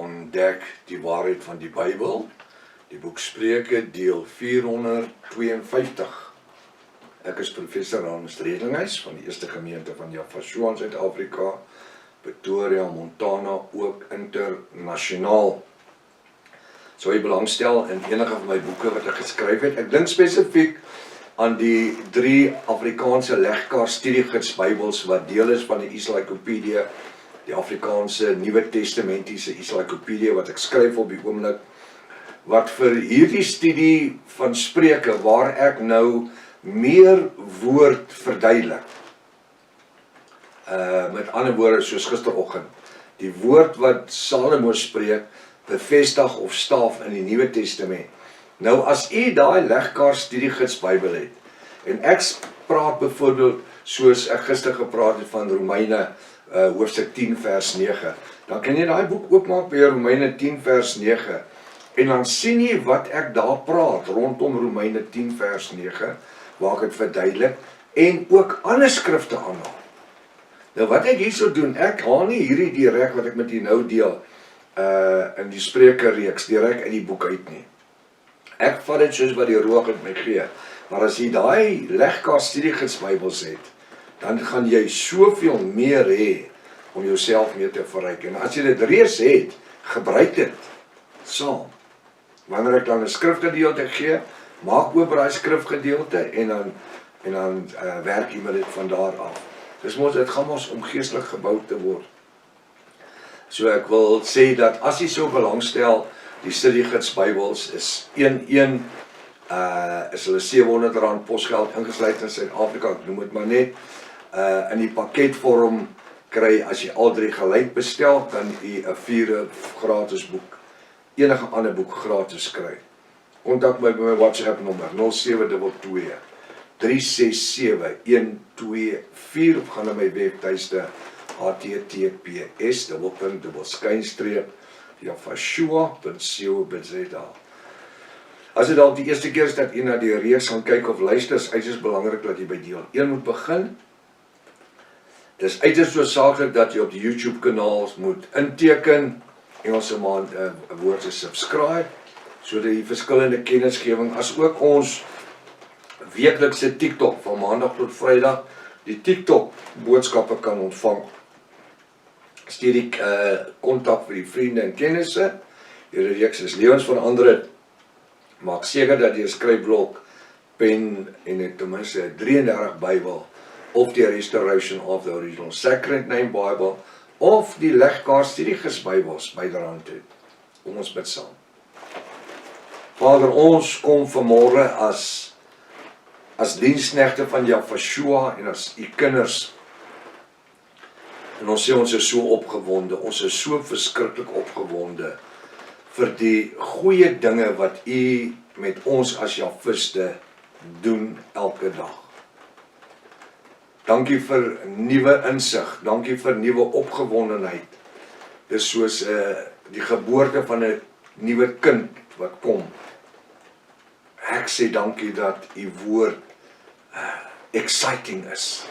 ontdek die waarheid van die Bybel. Die boek Spreuke, deel 452. Ek is professor Hans Redlinghuis van die Eerste Gemeente van Jaffa in Suid-Afrika, Pretoria, Montana, ook internasionaal. Sou jy belangstel in enige van my boeke wat ek geskryf het. Ek dink spesifiek aan die 3 Afrikaanse legkaart studiegids Bybels wat deel is van die Encyclopedia, die Afrikaanse Nuwe Testamentiese Encyclopedia wat ek skryf op die oomblik, wat vir hierdie studie van Spreuke waar ek nou meer woord verduidelik. Met ander woorde soos gisteroggend, die woord wat Salomo spreek, bevestig of staaf in die Nuwe Testament. Nou as u daai legkaart studiegids Bybel het, en ek praat byvoorbeeld soos ek gister gepraat het van Romeine hoofstuk 10 vers 9, dan kan jy daai boek oopmaak by Romeine 10 vers 9, en dan sien jy wat ek daar praat rondom Romeine 10 vers 9, waar ek het verduidelik, en ook ander skrifte aanhaal. Nou wat ek hierso doen, ek haal nie hierdie direk wat ek met u nou deel, in die Spreuke reeks, direk uit die boek uit nie. Ek vat dit soos wat die Roog het my gee, maar as jy daai legkaart studiegids Bybels het, dan gaan jy soveel meer hê om jouself mee te verryk. En as jy dit reeds het, gebruik dit saam. Wanneer ek dan 'n skrifgedeelte gee, maak oop daai skrifgedeelte en dan werk jy met dit van daar af. Dit gaan ons om geestelik gebou te word. So ek wil sê dat as jy so belangstel, die studiegids Bybels is 1 is hulle R700 posgeld ingesluit in Suid-Afrika, ek noem dit maar net. In die pakketvorm kry, as jy al 3 gelyk bestel, kan jy 'n 4 gratis boek, enige ander boek gratis kry. Kontak my by my WhatsApp nommer 0722 367 124 of gaan na my webtuiste https://jaffa.co.za. As dit dalk die eerste keer is dat jy na die reeks gaan kyk of luister, is uiters belangrik dat jy by deel 1 moet begin. Dit is uiters noodsaaklik dat jy op die YouTube kanaal moet inteken, Engelse woord is subscribe, sodat jy verskillende kennisgewing, as ook ons weeklikse TikTok van maandag tot Vrydag, die TikTok boodskappe kan ontvang. Stuur die kontak vir die vriende en kennisse. Hierdie reeks is lewensveranderend. Maak seker dat jy 'n skryfblok, pen en ten minste 33 Bybel, of die Restoration of the Original Sacred Name Bible, of die legkaart studiegids Bybels byderhand het. Kom ons bid saam. Vader, ons kom vanmôre as diensknegte van Jaffa en as u kinders. En ons sê ons is so opgewonde, ons is so verskriklik opgewonde vir die goeie dinge wat u met ons as Jaffiste doen elke dag. Dankie vir nuwe insig, dankie vir nuwe opgewondenheid. Dis soos die geboorte van 'n nuwe kind wat kom. Ek sê dankie dat u woord exciting is.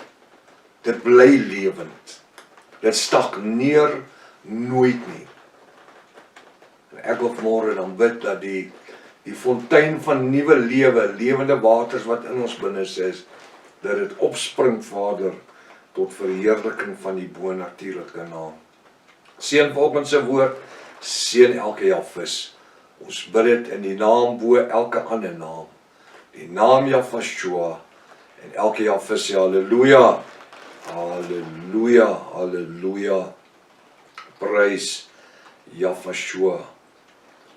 Dit bly lewend. Dit stagneer nooit nie. En ek wil vanmôre dan bid dat die fontein van nuwe lewe, lewende waters wat in ons binne is, dat dit opspring, Vader, tot verheerliking van die bo-natuurlike naam. Seën volgens se woord, seën elke Jaffis. Ons bid dit in die naam bo elke ander naam. Die naam Jaffa, en elke Jaffis sê halleluja. Halleluja, halleluja. Prys Jaffa.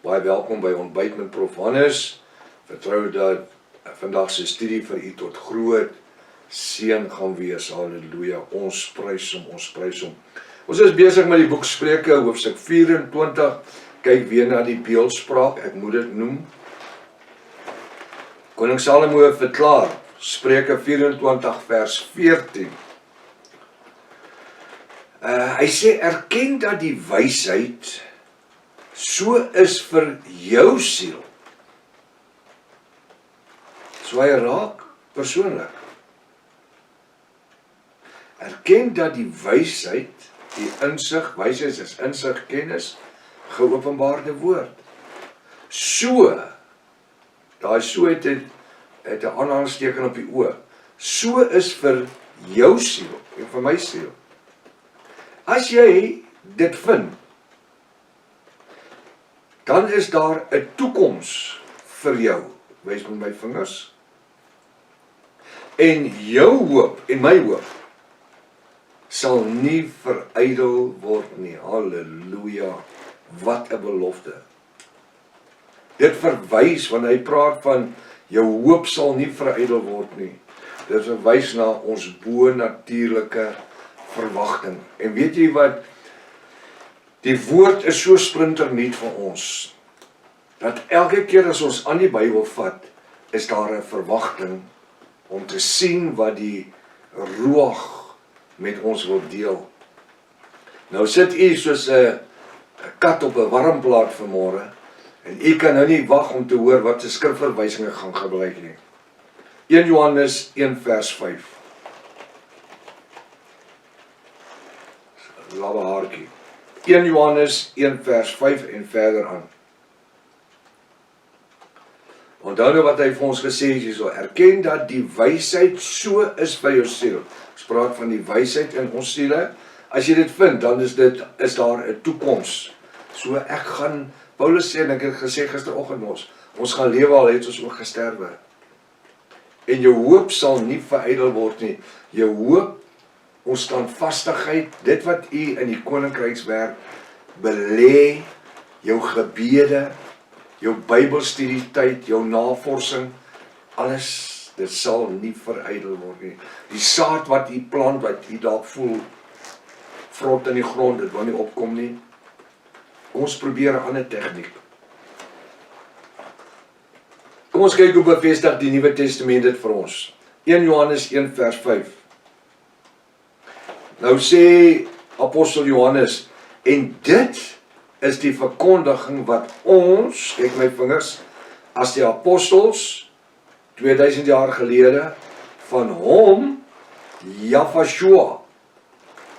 Baie welkom by Ontbyt met Prof Hannes. Vertrou dat vandag se studie vir u tot groot seën gaan wees. Halleluja. Ons prys hom, ons prys hom. Ons is besig met die boek Spreuke, hoofstuk 24. Kyk weer na die beeldspraak, ek moet dit noem. Koning Salomo verklaar, Spreuke 24 vers 14. Hy sê, erken dat die wysheid so is vir jou siel. So hy raak persoonlik. Erken dat die wysheid, die insig, wysheid is insig, kennis, geopenbaarde woord. So, daai so het 'n aanhalingsteken op die oë. So is vir jou siel en vir my siel. As jy dit vind, dan is daar 'n toekoms vir jou. Wys met my vingers. En jou hoop en my hoop sal nie verydel word nie. Halleluja. Wat 'n belofte. Dit verwys, wanneer hy praat van jou hoop sal nie verydel word nie. Dit verwys na ons bo-natuurlike verwagting. En weet jy wat? Die woord is so splinternuut vir ons, dat elke keer as ons aan die Bybel vat, is daar 'n verwagting om te sien wat die Ruach met ons wil deel. Nou sit u soos 'n kat op 'n warm plaat vanmôre, en u kan nou nie wag om te hoor wat se skrifverwysinge gaan gebruik nie. 1 Johannes 1 vers 5. Lawe haartjie. 1 Johannes 1 vers 5 en verder aan. Onthou nou wat hy vir ons gesê het hierso, erken dat die wysheid so is vir jou siel. Ons praat van die wysheid in ons siele. As jy dit vind, dan is daar 'n toekoms. So ek gaan, Paulus sê, en ek het gesê gisteroggend ons gaan lewe al het ons ook gesterwe. En jou hoop sal nie verydel word nie. Jou hoop, ons standvastigheid, dit wat u in die koninkrykswerk belê, jou gebede, jou Bybelstudietyd, jou navorsing, alles, dit sal nie verydel word nie. Die saad wat u plant, wat u dalk voel, vrot in die grond, dit wil nie opkom nie. Ons probeer 'n ander tegniek. Kom ons kyk hoe bevestig die Nuwe Testament dit vir ons. 1 Johannes 1 vers 5. Nou sê Apostel Johannes, en dit is die verkondiging wat ons, kyk my vingers, as die apostels 2000 jaar gelede van hom, Jahweh,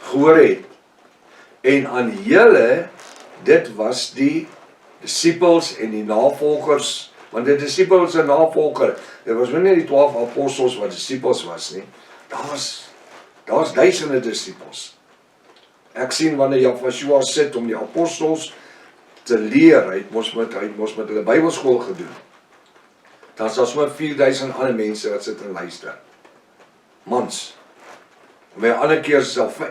gehoor het. En aan julle, dit was die disippels en die navolgers, want die disippels en navolger, dit was nie die 12 apostels wat disippels was nie, daar was duisende disippels. Ek sien wanneer Jahweh sit om die apostels te leer, hy het mos met hulle Bybelskool gedoen, dan is daar sommer 4000 ander mense wat sit en luister. Mans. En by 'n ander keer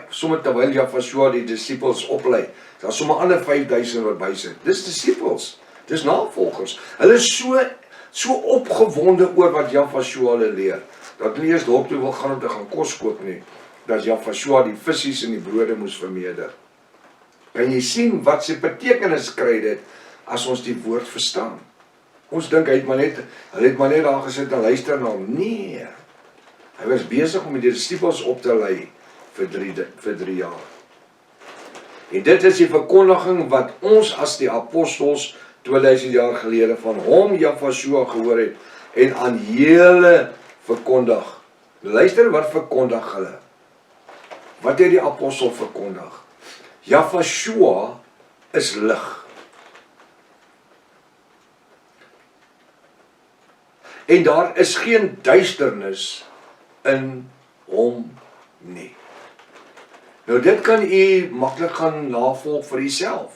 sommer terwyl Jahweh die disippels oplei, daar is sommer ander 5000 wat by sit. Dis disippels, dis navolgers. Hulle is so opgewonde oor wat Jahweh hulle leer, dat hulle eers dorp toe wil gaan om te gaan kos koop nie, dat Jahweh die visies en die brode moes vermeerder. Kan jy sien wat se betekenis kry dit as ons die woord verstaan? Ons dink hulle het maar net daar gesit en luister na hom. Nee. Hy was besig om die disippels op te lei vir 3 jaar. En dit is die verkondiging wat ons as die apostels 2000 jaar gelede van hom, Jahweh, gehoor het en aan julle verkondig. Luister, wat verkondig hulle? Wat het die apostel verkondig? Jahweh is lig. En daar is geen duisternis in hom nie. Nou dit kan u maklik gaan navolg vir uself.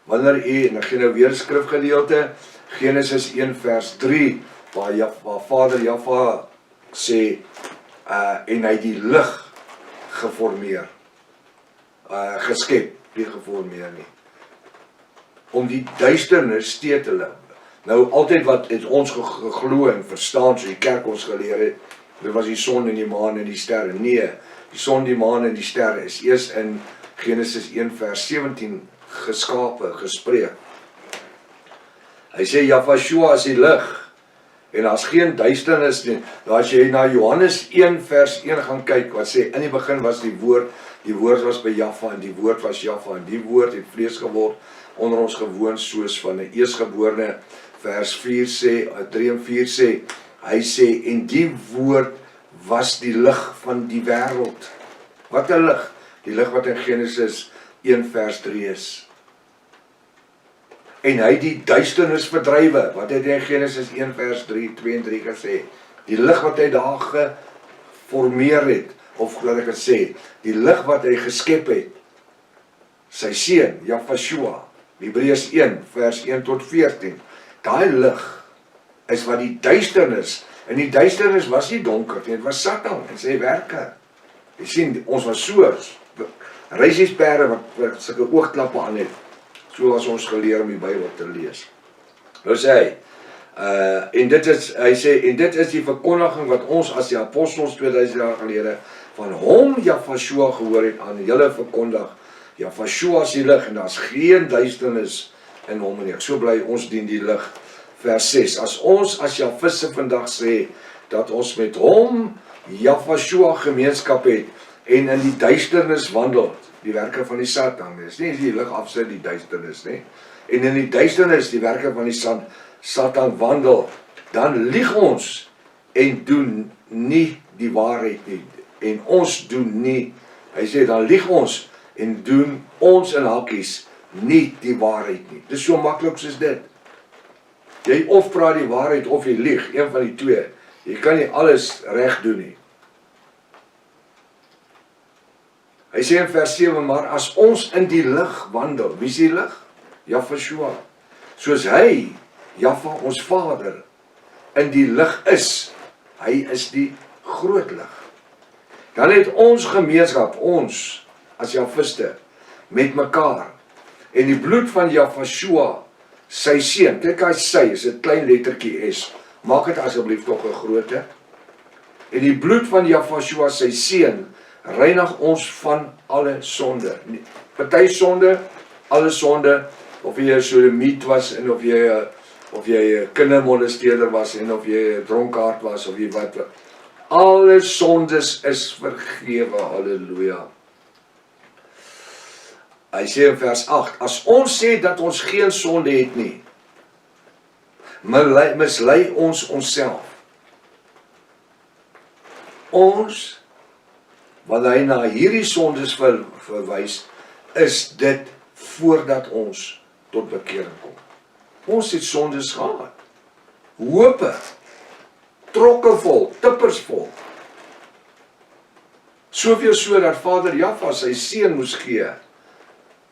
Wanneer u, en ek gee nou weer 'n skrifgedeelte, Genesis 1 vers 3, waar Vader Jahweh sê, en hy die lig geformeer, geskep, nie geformeer nie, om die duisternis te hulle. Nou altyd wat het ons geglo en verstaan, so die kerk ons geleer het, dit was die son en die maan en die sterre. Nee, die son, die maan en die sterre is eers in Genesis 1 vers 17 geskape, gespreek. Hy sê Jahweh is die lig en daar's geen duisternis nie. Nou as jy na Johannes 1 vers 1 gaan kyk, wat sê, in die begin was die woord was by Jahweh en die woord was Jahweh en die woord het vlees geword, onder ons gewoon soos van 'n eersgeborene. Vers 4 sê, 3 en 4 sê, hy sê, en die woord was die lig van die wêreld. Wat 'n lig? Die lig wat in Genesis 1 vers 3 is. en hy die duisternis verdrywe. Wat het hy in Genesis 1 vers 2 en 3 gesê? Die lig wat hy daar geformeer het, of laat ek het sê, die lig wat hy geskep het, sy seun, Jafashua, Hebreërs 1 vers 1 tot 14, daai lig is wat die duisternis, en die duisternis was nie donker nie, dit was Satan en sy werke. Jy sien, ons was so, reisiesperde wat sulke oogklappe aan het, so was ons geleer om die Bybel te lees. Nou sê hy, hy dit is die verkondiging wat ons as die apostels 2000 jaar gelede van hom Jafashua gehoor het aan julle verkondig. Jafashua is die lig en daar is geen duisternis in hom nie. So bly ons dien die lig. Vers 6. As ons as Jafisse vandag sê dat ons met hom Jafashua gemeenskap het en in die duisternis wandel, die werke van die Satan, dis nie die lig afsit die duisternis nie. En in die duisternis die werke van die Satan wandel, dan lieg ons en doen nie die waarheid nie. En ons doen nie, hy sê dan lieg ons en doen ons in hakies nie die waarheid nie. Dis so maklik soos dit. Jy of praat die waarheid of jy lieg, een van die twee. Jy kan nie alles reg doen nie. Hy sê in vers 7, maar as ons in die lig wandel, wie is die lig? Jafashua. Soos hy, Jaffa, ons Vader, in die lig is, hy is die groot lig. Dan het ons gemeenskap, ons as Jafiste, met mekaar, en die bloed van Jafashua, sy seun, kyk hy sy, is 'n klein lettertjie S, maak dit asseblief toch 'n grootte, en die bloed van Jafashua, sy seun, reinig ons van alle sonde. Party sonde, alle sonde, of jy 'n sodomiet was, en of jy 'n kindermolesteerder was, en of jy 'n dronkaard was, of jy wat. Alle sondes is vergewe, halleluja. Hy sê in vers 8, as ons sê dat ons geen sonde het nie, mislei ons onsself. Ons, wat hy na hierdie sondes verwys, is dit voordat ons tot bekering kom. Ons het sondes gehad. Hope, trokke vol, tippers vol. Soveel so dat Vader Jaffa sy seun moes gee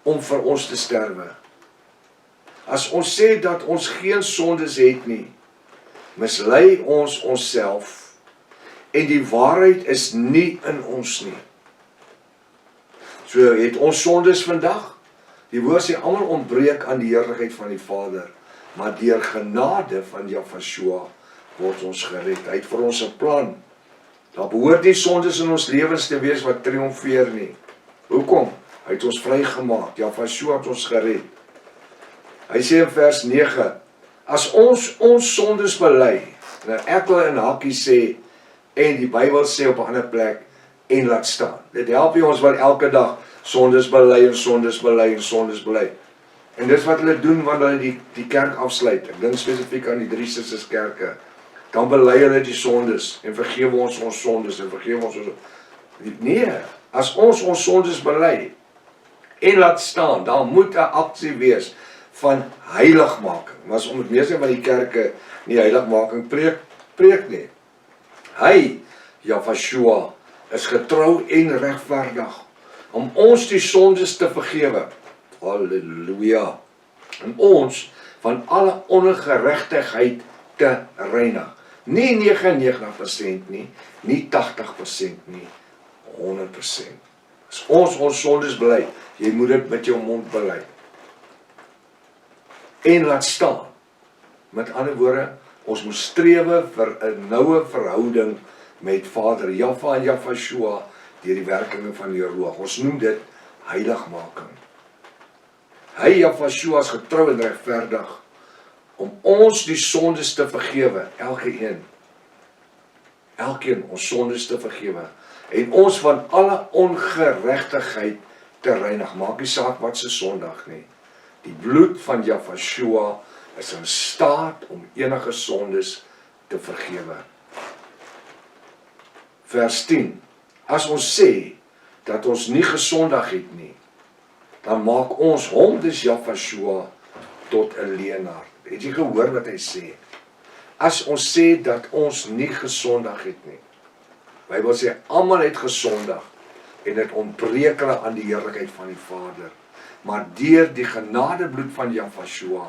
om vir ons te sterwe. As ons sê dat ons geen sondes het nie, mislei ons onsself en die waarheid is nie in ons nie. So het ons sondes vandag. Die woord sê almal ontbreek aan die heerlikheid van die Vader, maar deur genade van Jafashua word ons gered. Hy het vir ons 'n plan. Daar behoort nie sondes in ons lewens te wees wat triomfeer nie. Hoekom? Hy het ons vrygemaak. Jafashua het ons gered. Hy sê in vers 9, as ons sondes bely, nou ek wil in hakkie sê, en die Bybel sê op 'n ander plek, en laat staan. Dit help nie ons wel elke dag sondes bely en sondes bely en sondes bely. En dis wat hulle doen wanneer hulle die kerk afsluit. Ek dink spesifiek aan die 3 Susters kerke. Dan bely hulle die sondes en vergewe ons sondes en vergewe ons. Nee, as ons sondes bely en laat staan, dan moet 'n aksie wees van heiligmaking. Maar as om meeste van die kerke nie heiligmaking preek nie. Hy, Jafashua, is getrou en regverdig om ons die sondes te vergewe. Halleluja. En ons van alle ongeregtigheid te reinig. Nie 99% nie, nie 80% nie, 100%. As ons sondes bely, jy moet dit met jou mond bely. En laat staan. Met ander woorde, ons moet strewe vir 'n noue verhouding met Vader Jaffa en Jafashua deur die werkinge van die Ruach. Ons noem dit heiligmaking. Hy, Jafashua, is getrou en regverdig om ons die sondes te vergewe, elkeen ons sondes te vergewe en ons van alle ongeregtigheid te reinig. Maak nie saak wat se sondig nie. Die bloed van Jafashua is in staat om enige sondes te vergewe. Vers 10. As ons sê dat ons nie gesondig het nie, dan maak ons hom, dis Jafashua, tot 'n leenaar. Het jy gehoor wat hy sê? As ons sê dat ons nie gesondig het nie. Bybel sê almal het gesondig en dit ontbreek hulle aan die heerlikheid van die Vader. Maar deur die genadebloed van Jahweh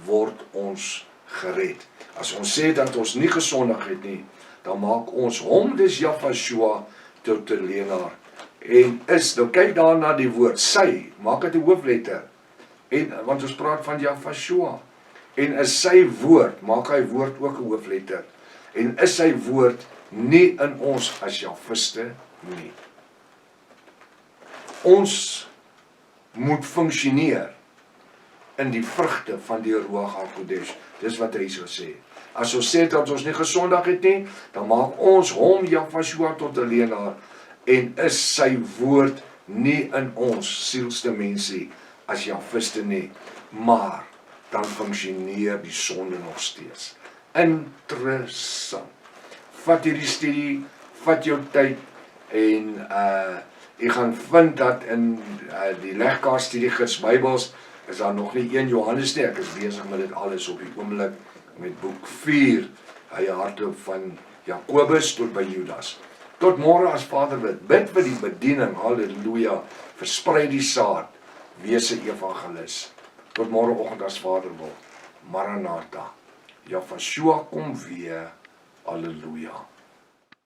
word ons gered. As ons sê dat ons nie gesondig het nie, dan maak ons hom, dis Jahweh, tot 'n leenaar. En nou kyk daar na die woord, sy, maak dit 'n hoofletter. Want ons praat van Jahweh. En is sy woord, maak hy woord ook 'n hoofletter. En is sy woord nie in ons as Jahwiste nie. Ons moet funksioneer in die vrugte van die Ruach HaKodesh. Dis wat hy so sê. As ons sê dat ons nie gesondig het nie, dan maak ons hom, Jahweh, tot 'n leenaar. En is sy woord nie in ons sielsdimensie as Jahwiste nie. Maar dan funksioneer die sonde nog steeds. Interessant. Vat hierdie studie, vat jou tyd en jy gaan vind dat in die legkaart studiegids Bybels is daar nog nie 1 Johannes nie. Ek is besig met dit alles op die oomblik met boek 4. Hy hardloop van Jakobus tot by Judas. Tot môre as Vader wil. Bid vir die bediening. Halleluja. Versprei die saad. Wees 'n evangelis. Tot môreoggend as Vader wil. Maranatha. Jahweh kom weer. Halleluja.